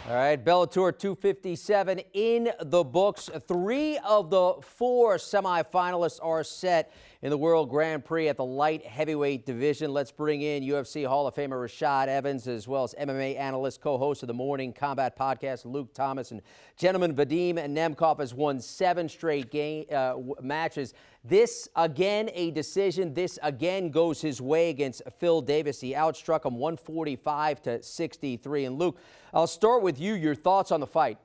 All right, Bellator 257 in the books. 3 of the 4 semifinalists are set in the World Grand Prix at the light heavyweight division. Let's bring in UFC Hall of Famer Rashad Evans, as well as MMA analyst, co-host of the Morning Combat Podcast, Luke Thomas. And gentlemen, Vadim Nemkov has won 7 straight matches. This, again, a decision. This, again, goes his way against Phil Davis. He outstruck him 145-63. And, Luke, I'll start with you. Your thoughts on the fight?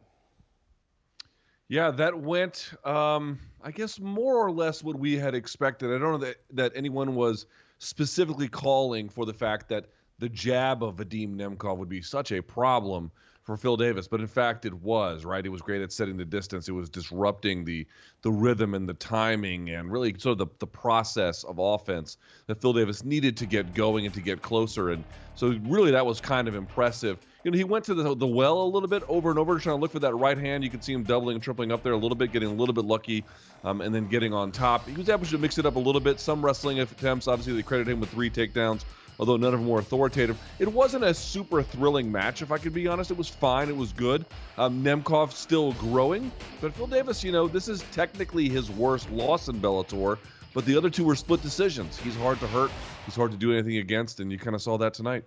Yeah, that went, I guess, more or less what we had expected. I don't know that anyone was specifically calling for the fact that the jab of Vadim Nemkov would be such a problem for Phil Davis, but in fact it was, right? He was great at setting the distance. It was disrupting the rhythm and the timing and really sort of the process of offense that Phil Davis needed to get going and to get closer. And so really that was kind of impressive. You know, he went to the well a little bit over and over, trying to look for that right hand. You could see him doubling and tripling up there a little bit, getting a little bit lucky, and then getting on top. He was able to mix it up a little bit. Some wrestling attempts, obviously they credit him with 3 takedowns, although none of them were authoritative. It wasn't a super thrilling match, if I could be honest. It was fine. It was good. Nemkov still growing. But Phil Davis, you know, this is technically his worst loss in Bellator, but the other 2 were split decisions. He's hard to hurt. He's hard to do anything against, and you kind of saw that tonight.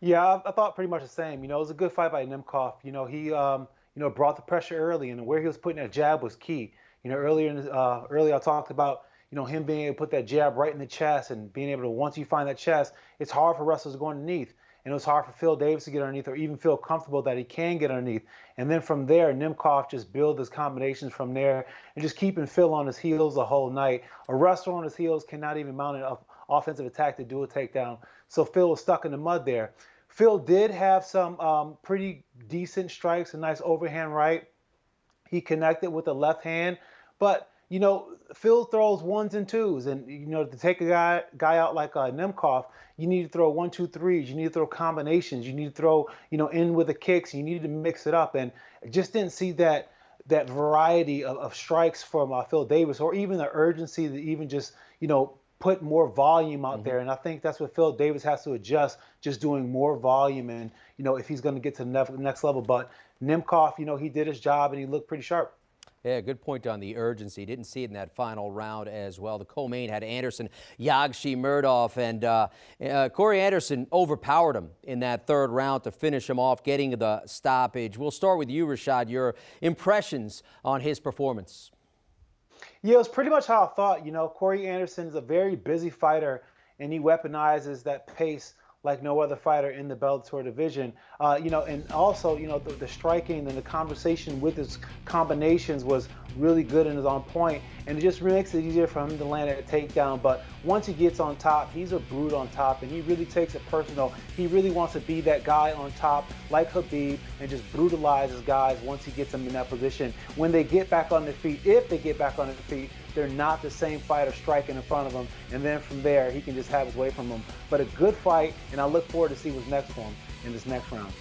Yeah, I thought pretty much the same. You know, it was a good fight by Nemkov. You know, he, brought the pressure early, and where he was putting that jab was key. You know, earlier I talked about, him being able to put that jab right in the chest and being able to, once you find that chest, it's hard for wrestlers to go underneath. And it was hard for Phil Davis to get underneath or even feel comfortable that he can get underneath. And then from there, Nemkov just built his combinations from there and just keeping Phil on his heels the whole night. A wrestler on his heels cannot even mount an offensive attack to do a takedown. So Phil was stuck in the mud there. Phil did have some pretty decent strikes, a nice overhand right. He connected with the left hand. But, Phil throws 1s and 2s. And, to take a guy out like Nemkov, you need to throw 1, 2, 3s. You need to throw combinations. You need to throw, in with the kicks. You need to mix it up. And I just didn't see that variety of strikes from Phil Davis, or even the urgency to even just, put more volume out there. And I think that's what Phil Davis has to adjust, just doing more volume and, if he's going to get to the next level. But Nemkov, he did his job and he looked pretty sharp. Yeah, good point on the urgency. Didn't see it in that final round as well. The co-main had Anderson, Yagshi, Murdoff, and Corey Anderson overpowered him in that 3rd round to finish him off, getting the stoppage. We'll start with you, Rashad. Your impressions on his performance. Yeah, it was pretty much how I thought. Corey Anderson is a very busy fighter, and he weaponizes that pace like no other fighter in the Bellator division. And also, the striking and the conversation with his combinations was really good and is on point, and it just makes it easier for him to land a takedown. But once he gets on top, he's a brute on top, and he really takes it personal. He really wants to be that guy on top like Khabib and just brutalizes guys once he gets them in that position. When they get back on their feet, if they get back on their feet, they're not the same fighter striking in front of him, and then from there, he can just have his way from them. But a good fight, and I look forward to see what's next for him in this next round.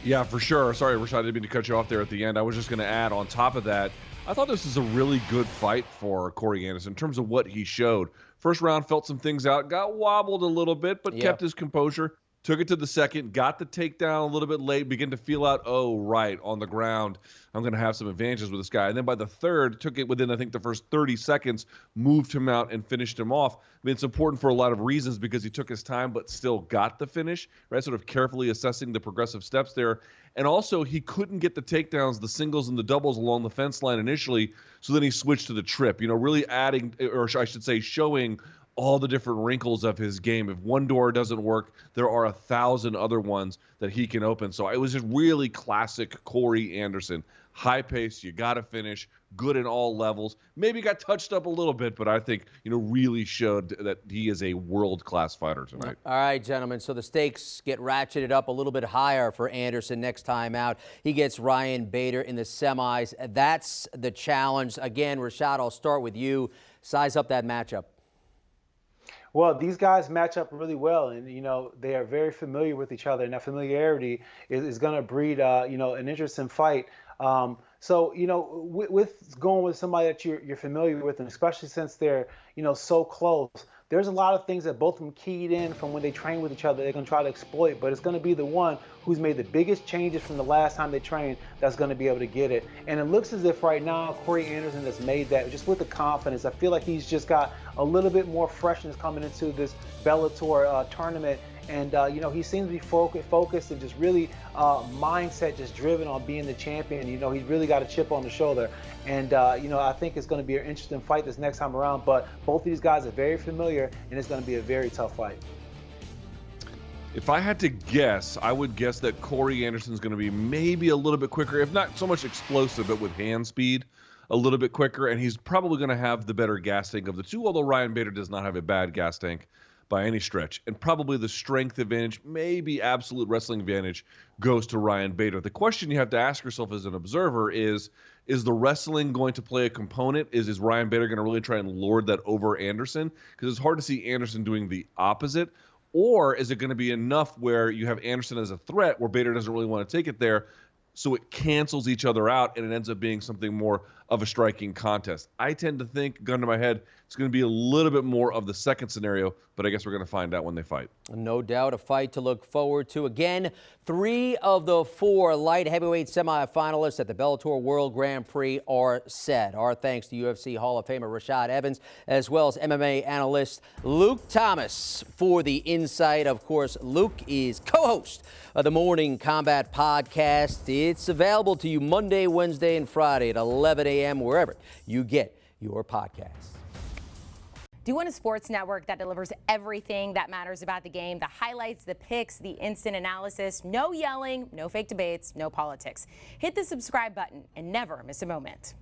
Yeah, for sure. Sorry, Rashad, I didn't mean to cut you off there at the end. I was just going to add on top of that, I thought this was a really good fight for Corey Anderson in terms of what he showed. First round, felt some things out, got wobbled a little bit, but kept his composure. Took it to the second, got the takedown a little bit late, began to feel out, oh, right, on the ground, I'm going to have some advantages with this guy. And then by the 3rd, took it within, I think, the first 30 seconds, moved him out and finished him off. I mean, it's important for a lot of reasons because he took his time but still got the finish, right? Sort of carefully assessing the progressive steps there. And also, he couldn't get the takedowns, the singles and the doubles along the fence line initially, so then he switched to the trip, really adding, or I should say, showing all the different wrinkles of his game. If one door doesn't work, there are 1,000 other ones that he can open. So it was just really classic Corey Anderson. High pace, you got to finish, good in all levels. Maybe got touched up a little bit, but I think, really showed that he is a world-class fighter tonight. All right, gentlemen, so the stakes get ratcheted up a little bit higher for Anderson next time out. He gets Ryan Bader in the semis. That's the challenge. Again, Rashad, I'll start with you. Size up that matchup. Well, these guys match up really well, and they are very familiar with each other, and that familiarity is going to breed an interesting fight. So, with going with somebody that you're familiar with, and especially since they're, so close, there's a lot of things that both of them keyed in from when they train with each other. They're going to try to exploit, but it's going to be the one who's made the biggest changes from the last time they trained that's going to be able to get it. And it looks as if right now Corey Anderson has made that just with the confidence. I feel like he's just got a little bit more freshness coming into this Bellator tournament. And, he seems to be focused and just really mindset just driven on being the champion. He's really got a chip on the shoulder. And, I think it's going to be an interesting fight this next time around. But both of these guys are very familiar, and it's going to be a very tough fight. If I had to guess, I would guess that Corey Anderson's going to be maybe a little bit quicker, if not so much explosive, but with hand speed a little bit quicker. And he's probably going to have the better gas tank of the two, although Ryan Bader does not have a bad gas tank by any stretch. And probably the strength advantage, maybe absolute wrestling advantage, goes to Ryan Bader. The question you have to ask yourself as an observer is the wrestling going to play a component? Is Ryan Bader going to really try and lord that over Anderson? Because it's hard to see Anderson doing the opposite. Or is it going to be enough where you have Anderson as a threat where Bader doesn't really want to take it there, so it cancels each other out and it ends up being something more of a striking contest? I tend to think, gun to my head, it's going to be a little bit more of the second scenario, but I guess we're going to find out when they fight. No doubt a fight to look forward to. Again, 3 of the 4 light heavyweight semifinalists at the Bellator World Grand Prix are set. Our thanks to UFC Hall of Famer Rashad Evans, as well as MMA analyst Luke Thomas for the insight. Of course, Luke is co-host of the Morning Combat Podcast. It's available to you Monday, Wednesday, and Friday at 11 a.m. wherever you get your podcasts. Do you want a sports network that delivers everything that matters about the game? The highlights, the picks, the instant analysis, no yelling, no fake debates, no politics. Hit the subscribe button and never miss a moment.